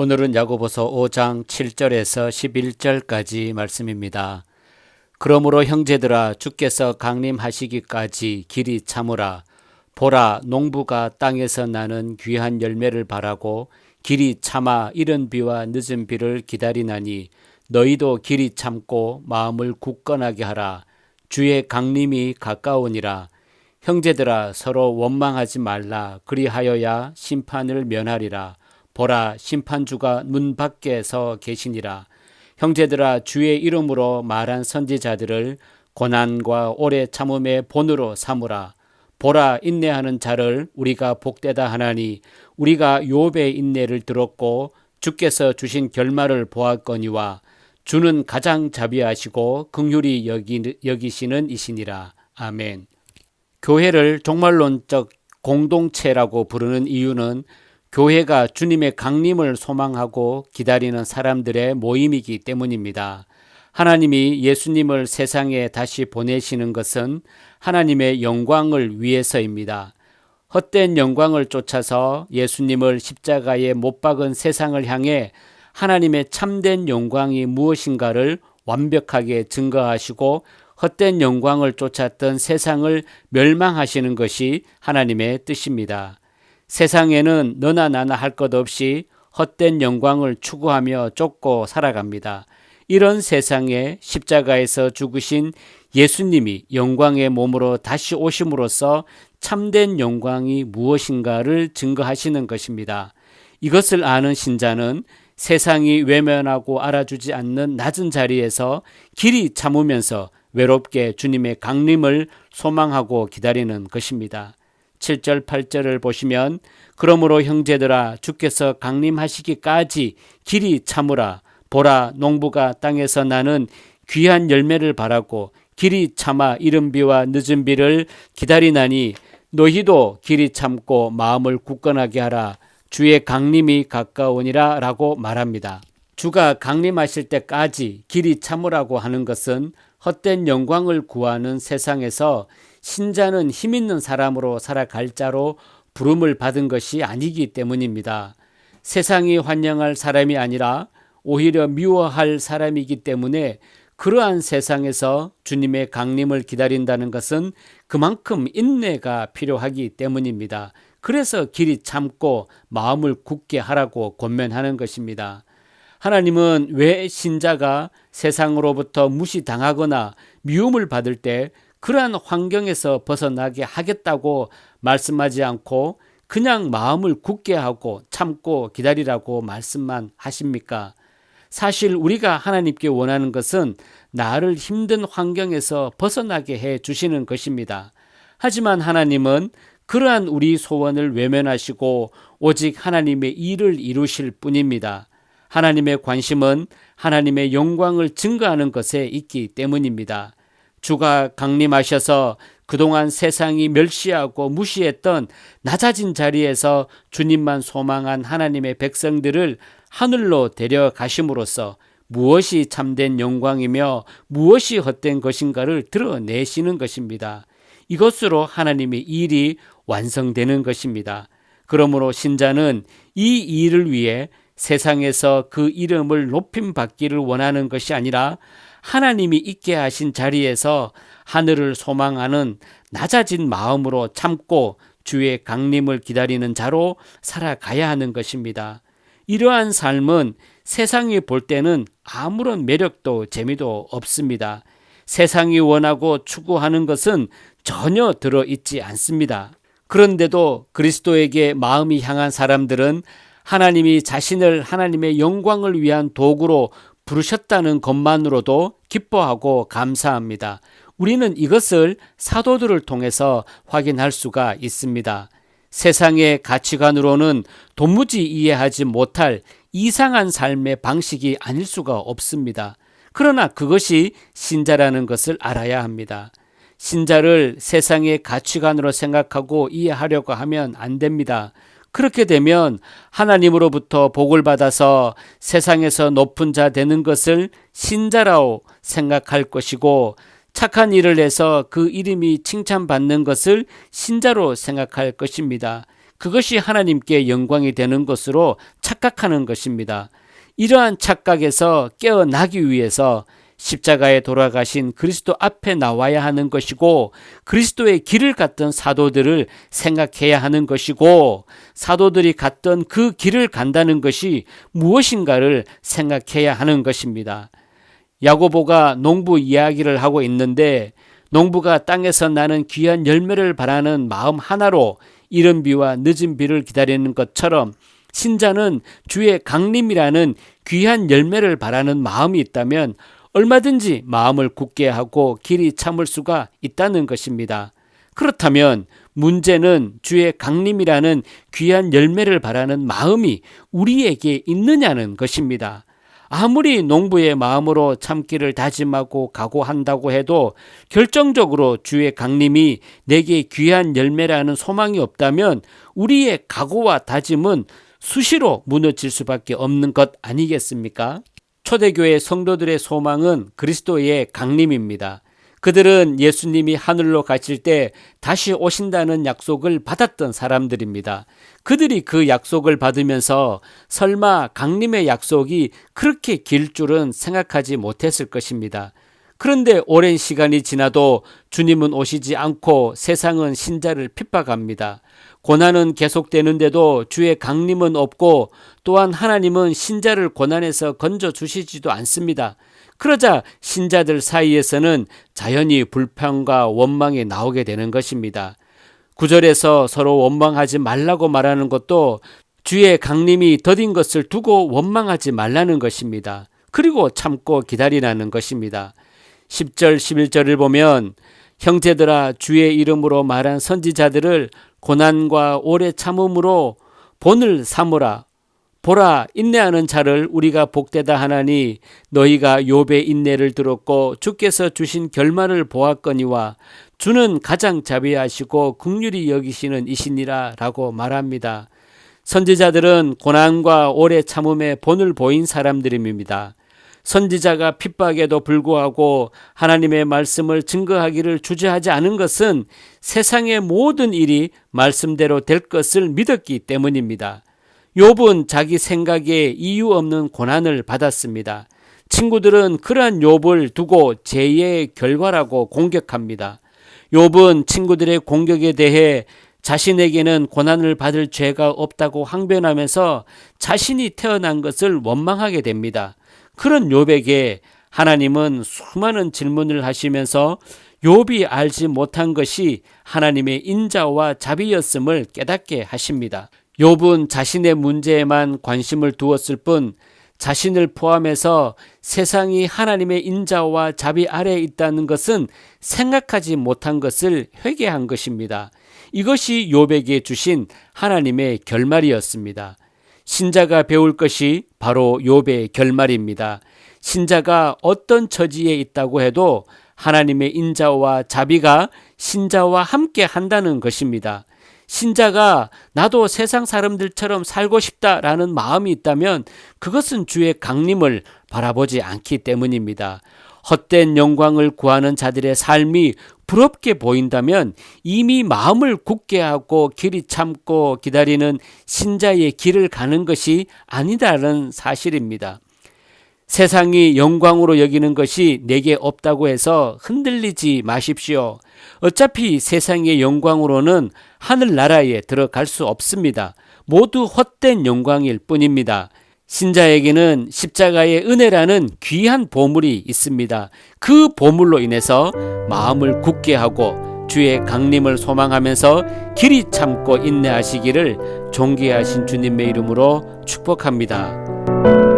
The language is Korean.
오늘은 야고보서 5장 7절에서 11절까지 말씀입니다. 그러므로 형제들아 주께서 강림하시기까지 길이 참으라. 보라 농부가 땅에서 나는 귀한 열매를 바라고 길이 참아 이른 비와 늦은 비를 기다리나니 너희도 길이 참고 마음을 굳건하게 하라. 주의 강림이 가까우니라. 형제들아 서로 원망하지 말라. 그리하여야 심판을 면하리라. 보라 심판주가 문 밖에 서 계시니라. 형제들아 주의 이름으로 말한 선지자들을 고난과 오래 참음의 본으로 삼으라. 보라 인내하는 자를 우리가 복되다 하나니 우리가 욥의 인내를 들었고 주께서 주신 결말을 보았거니와 주는 가장 자비하시고 긍휼히 여기시는 이시니라. 아멘. 교회를 종말론적 공동체라고 부르는 이유는 교회가 주님의 강림을 소망하고 기다리는 사람들의 모임이기 때문입니다. 하나님이 예수님을 세상에 다시 보내시는 것은 하나님의 영광을 위해서입니다. 헛된 영광을 쫓아서 예수님을 십자가에 못 박은 세상을 향해 하나님의 참된 영광이 무엇인가를 완벽하게 증거하시고 헛된 영광을 쫓았던 세상을 멸망하시는 것이 하나님의 뜻입니다. 세상에는 너나 나나 할 것 없이 헛된 영광을 추구하며 쫓고 살아갑니다. 이런 세상에 십자가에서 죽으신 예수님이 영광의 몸으로 다시 오심으로써 참된 영광이 무엇인가를 증거하시는 것입니다. 이것을 아는 신자는 세상이 외면하고 알아주지 않는 낮은 자리에서 길이 참으면서 외롭게 주님의 강림을 소망하고 기다리는 것입니다. 7절 8절을 보시면 그러므로 형제들아 주께서 강림하시기까지 길이 참으라. 보라 농부가 땅에서 나는 귀한 열매를 바라고 길이 참아 이른 비와 늦은 비를 기다리나니 너희도 길이 참고 마음을 굳건하게 하라. 주의 강림이 가까우니라 라고 말합니다. 주가 강림하실 때까지 길이 참으라고 하는 것은 헛된 영광을 구하는 세상에서 신자는 힘있는 사람으로 살아갈 자로 부름을 받은 것이 아니기 때문입니다. 세상이 환영할 사람이 아니라 오히려 미워할 사람이기 때문에 그러한 세상에서 주님의 강림을 기다린다는 것은 그만큼 인내가 필요하기 때문입니다. 그래서 길이 참고 마음을 굳게 하라고 권면하는 것입니다. 하나님은 왜 신자가 세상으로부터 무시당하거나 미움을 받을 때 그러한 환경에서 벗어나게 하겠다고 말씀하지 않고 그냥 마음을 굳게 하고 참고 기다리라고 말씀만 하십니까? 사실 우리가 하나님께 원하는 것은 나를 힘든 환경에서 벗어나게 해 주시는 것입니다. 하지만 하나님은 그러한 우리 소원을 외면하시고 오직 하나님의 일을 이루실 뿐입니다. 하나님의 관심은 하나님의 영광을 증거하는 것에 있기 때문입니다. 주가 강림하셔서 그동안 세상이 멸시하고 무시했던 낮아진 자리에서 주님만 소망한 하나님의 백성들을 하늘로 데려가심으로써 무엇이 참된 영광이며 무엇이 헛된 것인가를 드러내시는 것입니다. 이것으로 하나님의 일이 완성되는 것입니다. 그러므로 신자는 이 일을 위해 세상에서 그 이름을 높임받기를 원하는 것이 아니라 하나님이 있게 하신 자리에서 하늘을 소망하는 낮아진 마음으로 참고 주의 강림을 기다리는 자로 살아가야 하는 것입니다. 이러한 삶은 세상이 볼 때는 아무런 매력도 재미도 없습니다. 세상이 원하고 추구하는 것은 전혀 들어있지 않습니다. 그런데도 그리스도에게 마음이 향한 사람들은 하나님이 자신을 하나님의 영광을 위한 도구로 부르셨다는 것만으로도 기뻐하고 감사합니다. 우리는 이것을 사도들을 통해서 확인할 수가 있습니다. 세상의 가치관으로는 도무지 이해하지 못할 이상한 삶의 방식이 아닐 수가 없습니다. 그러나 그것이 신자라는 것을 알아야 합니다. 신자를 세상의 가치관으로 생각하고 이해하려고 하면 안 됩니다. 그렇게 되면 하나님으로부터 복을 받아서 세상에서 높은 자 되는 것을 신자라고 생각할 것이고 착한 일을 해서 그 이름이 칭찬받는 것을 신자로 생각할 것입니다. 그것이 하나님께 영광이 되는 것으로 착각하는 것입니다. 이러한 착각에서 깨어나기 위해서 십자가에 돌아가신 그리스도 앞에 나와야 하는 것이고, 그리스도의 길을 갔던 사도들을 생각해야 하는 것이고, 사도들이 갔던 그 길을 간다는 것이 무엇인가를 생각해야 하는 것입니다. 야고보가 농부 이야기를 하고 있는데, 농부가 땅에서 나는 귀한 열매를 바라는 마음 하나로 이른 비와 늦은 비를 기다리는 것처럼 신자는 주의 강림이라는 귀한 열매를 바라는 마음이 있다면 얼마든지 마음을 굳게 하고 길이 참을 수가 있다는 것입니다. 그렇다면 문제는 주의 강림이라는 귀한 열매를 바라는 마음이 우리에게 있느냐는 것입니다. 아무리 농부의 마음으로 참기를 다짐하고 각오한다고 해도 결정적으로 주의 강림이 내게 귀한 열매라는 소망이 없다면 우리의 각오와 다짐은 수시로 무너질 수밖에 없는 것 아니겠습니까? 초대교회 성도들의 소망은 그리스도의 강림입니다. 그들은 예수님이 하늘로 가실 때 다시 오신다는 약속을 받았던 사람들입니다. 그들이 그 약속을 받으면서 설마 강림의 약속이 그렇게 길 줄은 생각하지 못했을 것입니다. 그런데 오랜 시간이 지나도 주님은 오시지 않고 세상은 신자를 핍박합니다. 고난은 계속되는데도 주의 강림은 없고, 또한 하나님은 신자를 고난에서 건져주시지도 않습니다. 그러자 신자들 사이에서는 자연히 불평과 원망이 나오게 되는 것입니다. 9절에서 서로 원망하지 말라고 말하는 것도 주의 강림이 더딘 것을 두고 원망하지 말라는 것입니다. 그리고 참고 기다리라는 것입니다. 10절 11절을 보면 형제들아, 주의 이름으로 말한 선지자들을 고난과 오래 참음으로 본을 삼으라. 보라, 인내하는 자를 우리가 복되다 하나니 너희가 욥의 인내를 들었고 주께서 주신 결말을 보았거니와 주는 가장 자비하시고 긍휼히 여기시는 이시니라 라고 말합니다. 선지자들은 고난과 오래 참음의 본을 보인 사람들입니다. 선지자가 핍박에도 불구하고 하나님의 말씀을 증거하기를 주저하지 않은 것은 세상의 모든 일이 말씀대로 될 것을 믿었기 때문입니다. 욥은 자기 생각에 이유 없는 고난을 받았습니다. 친구들은 그러한 욥을 두고 죄의 결과라고 공격합니다. 욥은 친구들의 공격에 대해 자신에게는 고난을 받을 죄가 없다고 항변하면서 자신이 태어난 것을 원망하게 됩니다. 그런 욥에게 하나님은 수많은 질문을 하시면서 욥이 알지 못한 것이 하나님의 인자와 자비였음을 깨닫게 하십니다. 욥은 자신의 문제에만 관심을 두었을 뿐 자신을 포함해서 세상이 하나님의 인자와 자비 아래에 있다는 것은 생각하지 못한 것을 회개한 것입니다. 이것이 욥에게 주신 하나님의 결말이었습니다. 신자가 배울 것이 바로 욥의 결말입니다. 신자가 어떤 처지에 있다고 해도 하나님의 인자와 자비가 신자와 함께 한다는 것입니다. 신자가 나도 세상 사람들처럼 살고 싶다라는 마음이 있다면 그것은 주의 강림을 바라보지 않기 때문입니다. 헛된 영광을 구하는 자들의 삶이 부럽게 보인다면 이미 마음을 굳게 하고 길이 참고 기다리는 신자의 길을 가는 것이 아니다라는 사실입니다. 세상이 영광으로 여기는 것이 내게 없다고 해서 흔들리지 마십시오. 어차피 세상의 영광으로는 하늘나라에 들어갈 수 없습니다. 모두 헛된 영광일 뿐입니다. 신자에게는 십자가의 은혜라는 귀한 보물이 있습니다. 그 보물로 인해서 마음을 굳게 하고 주의 강림을 소망하면서 길이 참고 인내하시기를 존귀하신 주님의 이름으로 축복합니다.